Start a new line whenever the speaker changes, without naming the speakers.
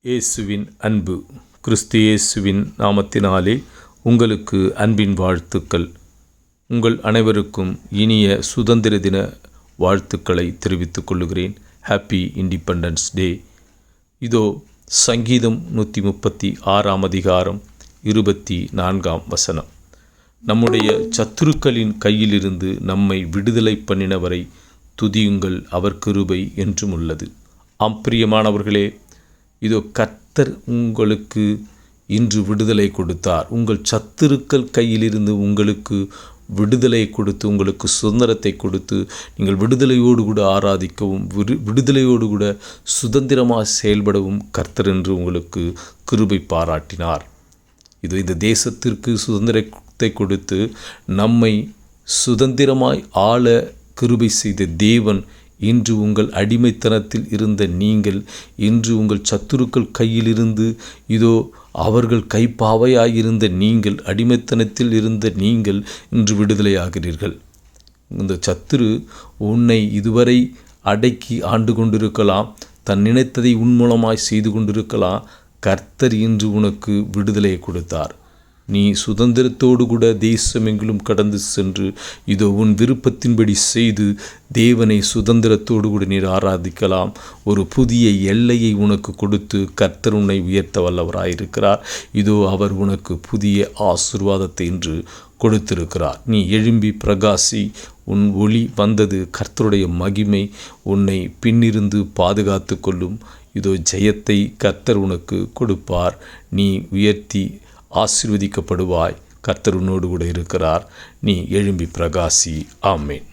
இயேசுவின் அன்பு. கிறிஸ்து இயேசுவின் நாமத்தினாலே உங்களுக்கு அன்பின் வாழ்த்துக்கள். உங்கள் அனைவருக்கும் இனிய சுதந்திர தின வாழ்த்துக்களை தெரிவித்துக் கொள்கிறேன். Happy independence day. இதோ சங்கீதம் 136 அதிகாரம் 24 நம்முடைய சத்துருக்களின் கையிலிருந்து நம்மை விடுதலை பண்ணினவரை துதியுங்கள், அவர் கிருபை என்றும் உள்ளது. பிரியமானவர்களே, இதோ கர்த்தர் உங்களுக்கு இன்று விடுதலை கொடுத்தார். உங்கள் சத்துருக்கள் கையிலிருந்து உங்களுக்கு விடுதலை கொடுத்து, உங்களுக்கு சுதந்திரத்தை கொடுத்து, நீங்கள் விடுதலையோடு கூட ஆராதிக்கவும் விடுதலையோடு கூட சுதந்திரமாக செயல்படவும் கர்த்தர் என்று உங்களுக்கு கிருபை பாராட்டினார். இது இந்த தேசத்திற்கு சுதந்திரத்தை கொடுத்து நம்மை சுதந்திரமாய் ஆள கிருபை செய்த தேவன் இன்று உங்கள் அடிமைத்தனத்தில் இருந்த நீங்கள், இன்று உங்கள் சத்துருக்கள் கையிலிருந்து இதோ அவர்கள் கைப்பாவையாயிருந்த நீங்கள், அடிமைத்தனத்தில் இருந்த நீங்கள் இன்று விடுதலையாகிறீர்கள். இந்த சத்துரு உன்னை இதுவரை அடக்கி ஆண்டு கொண்டிருக்கலாம், தன் நினைத்ததை உன் மூலமாய் செய்து கொண்டிருக்கலாம். கர்த்தர் இன்று உனக்கு விடுதலையை கொடுத்தார். நீ சுதந்திரத்தோடு கூட தேசமெங்கிலும் கடந்து சென்று இதோ உன் விருப்பத்தின்படி செய்து தேவனை சுதந்திரத்தோடு கூட நீர் ஆராதிக்கலாம். ஒரு புதிய எல்லையை உனக்கு கொடுத்து கர்த்தர் உன்னை உயர்த்த வல்லவராயிருக்கிறார். இதோ அவர் உனக்கு புதிய ஆசீர்வாதத்தை இன்று கொடுத்திருக்கிறார். நீ எழும்பி பிரகாசி. உன் ஒளி வந்தது. கர்த்தருடைய மகிமை உன்னை பின்னிருந்து பாதுகாத்து கொள்ளும். இதோ ஜெயத்தை கர்த்தர் உனக்கு கொடுப்பார். நீ உயர்த்தி ஆசீர்வதிக்கப்படுவாய். கர்த்தர் உன்னோடு கூட இருக்கிறார். நீ எழும்பி பிரகாசி. ஆமென்.